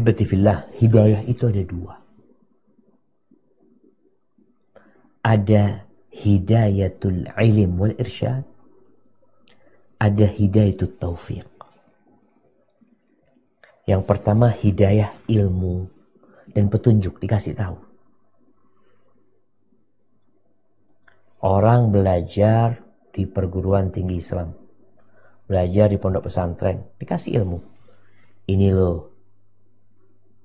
Ahibati fillah, hidayah itu ada dua. Ada hidayatul ilm wal irsyad, ada hidayatul taufiq. Yang pertama hidayah ilmu dan petunjuk, dikasih tahu. Orang belajar di perguruan tinggi Islam, belajar di pondok pesantren, dikasih ilmu. Ini loh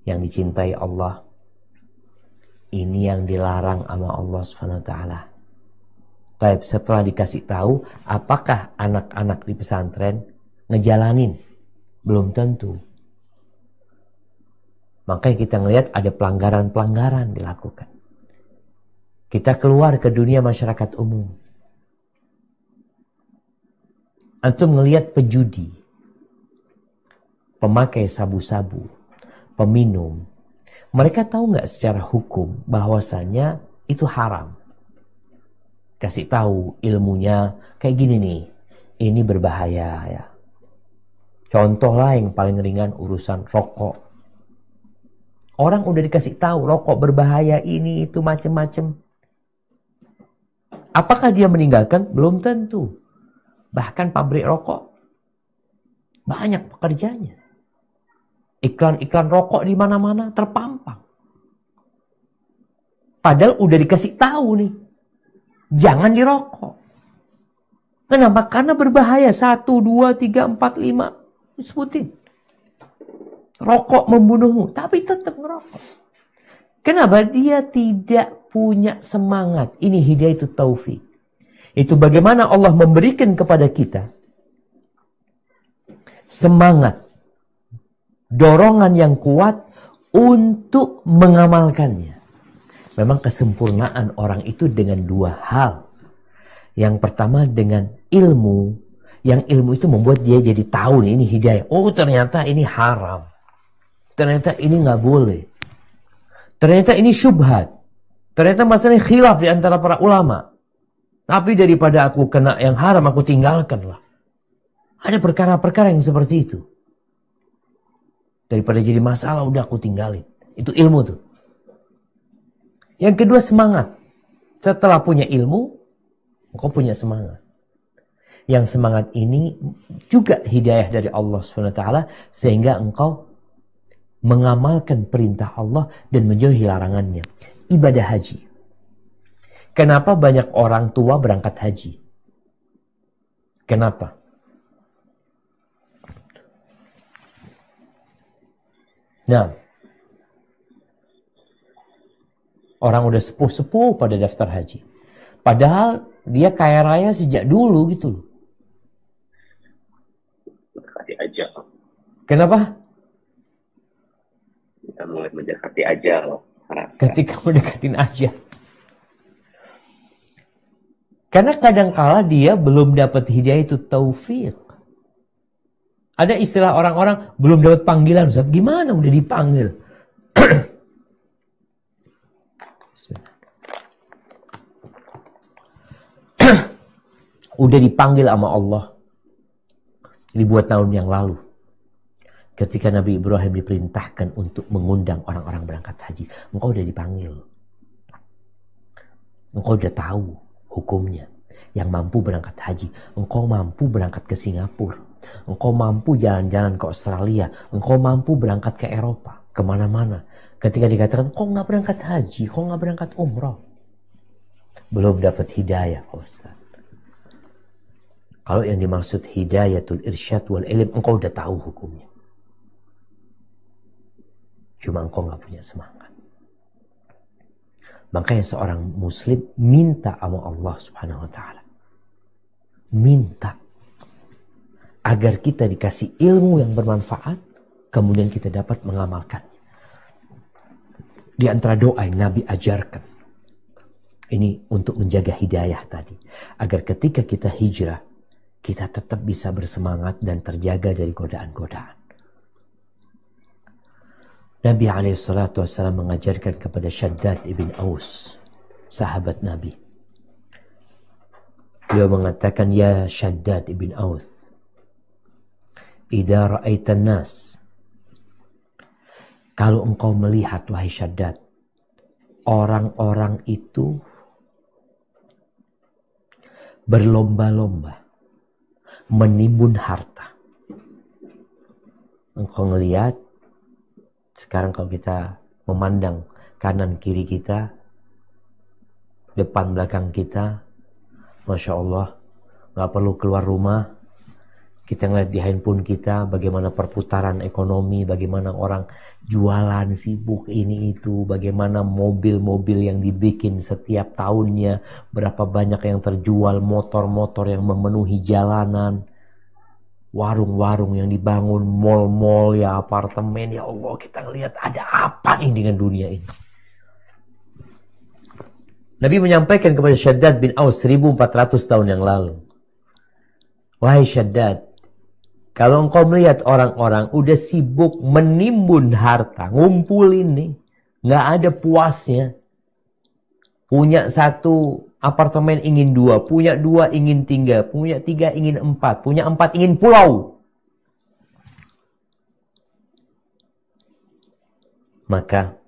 yang dicintai Allah, ini yang dilarang sama Allah Subhanahu wa taala. Baik, setelah dikasih tahu, apakah anak-anak di pesantren ngejalanin? Belum tentu. Makanya kita ngelihat ada pelanggaran-pelanggaran dilakukan. Kita keluar ke dunia masyarakat umum. Antum ngelihat pejudi, pemakai sabu-sabu, peminum. Mereka tahu nggak secara hukum bahwasanya itu haram? Kasih tahu ilmunya kayak gini nih, ini berbahaya ya. Contoh lah yang paling ringan urusan rokok. Orang udah dikasih tahu rokok berbahaya ini itu macem-macem. Apakah dia meninggalkan? Belum tentu. Bahkan pabrik rokok banyak pekerjanya. Iklan-iklan rokok di mana-mana terpampang. Padahal udah dikasih tahu nih, jangan dirokok. Kenapa? Karena berbahaya. 1, 2, 3, 4, 5. Sebutin. Rokok membunuhmu. Tapi tetap ngerokok. Kenapa? Dia tidak punya semangat. Ini hidayatul taufik. Itu bagaimana Allah memberikan kepada kita semangat, dorongan yang kuat untuk mengamalkannya. Memang kesempurnaan orang itu dengan dua hal. Yang pertama dengan ilmu. Yang ilmu itu membuat dia jadi tahu nih, ini hidayah. Oh ternyata ini haram. Ternyata ini nggak boleh. Ternyata ini syubhat. Ternyata masalahnya khilaf di antara para ulama. Tapi daripada aku kena yang haram, aku tinggalkanlah. Ada perkara-perkara yang seperti itu. Daripada jadi masalah, udah aku tinggalin. Itu ilmu tuh. Yang kedua semangat. Setelah punya ilmu, engkau punya semangat. Yang semangat ini juga hidayah dari Allah SWT. Sehingga engkau mengamalkan perintah Allah dan menjauhi larangannya. Ibadah haji. Kenapa banyak orang tua berangkat haji? Kenapa? Nah, orang udah sepuh-sepuh pada daftar haji. Padahal dia kaya raya sejak dulu gitu loh. Mendekati aja. Kenapa? Kita mulai mendekati aja loh. Ketika mendekatin aja. Karena kadangkala dia belum dapat hidayah itu taufik. Ada istilah orang-orang belum dapat panggilan. Ustaz, gimana udah dipanggil? Udah dipanggil sama Allah. Dibuat tahun yang lalu. Ketika Nabi Ibrahim diperintahkan untuk mengundang orang-orang berangkat haji. Engkau udah dipanggil. Engkau udah tahu hukumnya. Yang mampu berangkat haji. Engkau mampu berangkat ke Singapura. Engkau mampu jalan-jalan ke Australia. Engkau mampu berangkat ke Eropa. Kemana-mana. Ketika dikatakan, kok nggak berangkat haji? Kok nggak berangkat umroh? Belum dapat hidayah, Ustaz. Kalau yang dimaksud hidayatul irsyad wal ilm, engkau udah tahu hukumnya. Cuma engkau nggak punya semangat. Makanya seorang muslim minta sama Allah Subhanahu wa taala. Minta agar kita dikasih ilmu yang bermanfaat, kemudian kita dapat mengamalkan. Di antara doa yang Nabi ajarkan. Ini untuk menjaga hidayah tadi. Agar ketika kita hijrah, kita tetap bisa bersemangat dan terjaga dari godaan-godaan. Nabi SAW mengajarkan kepada Shaddad ibn Aus, sahabat Nabi. Beliau mengatakan, ya Shaddad ibn Aus, idza ra'aitan nas Kalau engkau melihat, wahai Syaddad, orang-orang itu berlomba-lomba menimbun harta. Engkau ngelihat, sekarang kalau kita memandang kanan kiri kita, depan belakang kita, Masya Allah, gak perlu keluar rumah. Kita ngeliat di handphone kita bagaimana perputaran ekonomi, bagaimana orang jualan sibuk ini itu, bagaimana mobil-mobil yang dibikin setiap tahunnya, berapa banyak yang terjual, motor-motor yang memenuhi jalanan, warung-warung yang dibangun, mall-mall, ya apartemen, ya Allah, kita ngeliat ada apa nih dengan dunia ini. Nabi menyampaikan kepada Syaddad bin Aus 1400 tahun yang lalu, wahai Syaddad, kalau engkau melihat orang-orang udah sibuk menimbun harta, ngumpulin nih, nggak ada puasnya. Punya satu apartemen ingin 2, punya 2 ingin 3, punya 3 ingin 4, punya 4 ingin pulau. Maka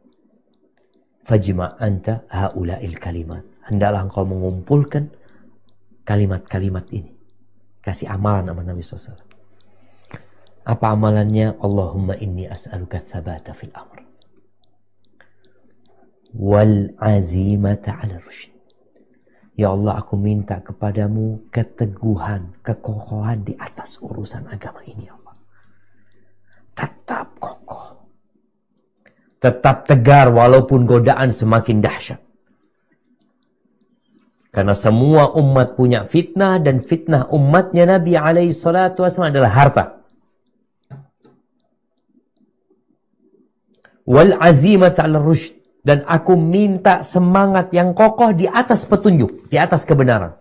fajma' anta haula'il kalimat. Hendaklah engkau mengumpulkan kalimat-kalimat ini. Kasih amalan sama Nabi SAW. Apa amalannya? Allahumma inni as'aluka tsabata fil amr wal azimata 'ala rusyd. Ya Allah, aku minta kepadamu keteguhan, kekokohan di atas urusan agama ini, ya Allah. Tetap kokoh, tetap tegar walaupun godaan semakin dahsyat. Karena semua umat punya fitnah, dan fitnah umatnya Nabi alaihi salatu wasallam adalah harta. Wal azimat al rusyd, dan aku minta semangat yang kokoh di atas petunjuk, di atas kebenaran.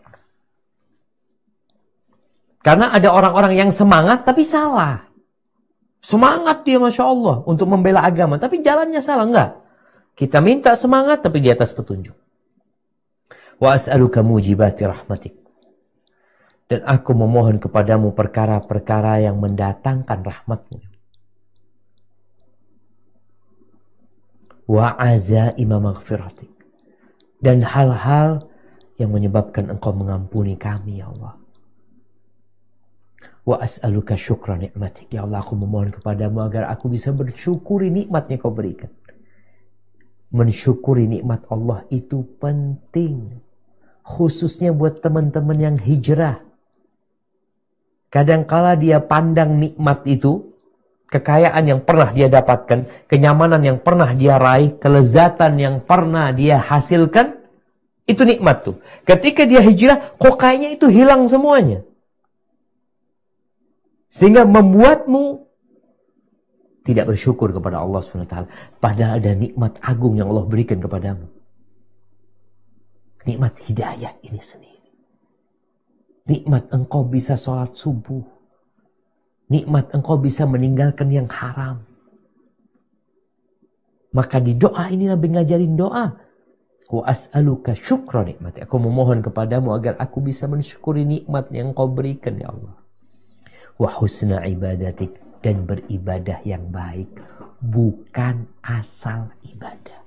Karena ada orang-orang yang semangat tapi salah. Semangat dia Masya Allah untuk membela agama, tapi jalannya salah. Enggak. Kita minta semangat tapi di atas petunjuk. Wa as'aluka mujibati rahmatik, dan aku memohon kepadamu perkara-perkara yang mendatangkan rahmatmu. Wa azaima maghfiratik, dan hal-hal yang menyebabkan engkau mengampuni kami, ya Allah. Wa as'aluka syukra ni'matik, ya Allah, aku memohon kepadamu agar aku bisa bersyukuri nikmat yang kau berikan. Mensyukuri nikmat Allah itu penting, khususnya buat teman-teman yang hijrah. Kadangkala dia pandang nikmat itu, kekayaan yang pernah dia dapatkan, kenyamanan yang pernah dia raih, kelezatan yang pernah dia hasilkan, itu nikmat tuh. Ketika dia hijrah, kok kayaknya itu hilang semuanya. Sehingga membuatmu tidak bersyukur kepada Allah SWT. Padahal ada nikmat agung yang Allah berikan kepadamu. Nikmat hidayah ini sendiri. Nikmat engkau bisa sholat subuh. Nikmat engkau bisa meninggalkan yang haram. Maka di doa ini Nabi ngajarin doa. Wa as'aluka syukra nikmati. Aku memohon kepadamu agar aku bisa mensyukuri nikmat yang engkau berikan, ya Allah. Wa husna ibadatik, dan beribadah yang baik. Bukan asal ibadah.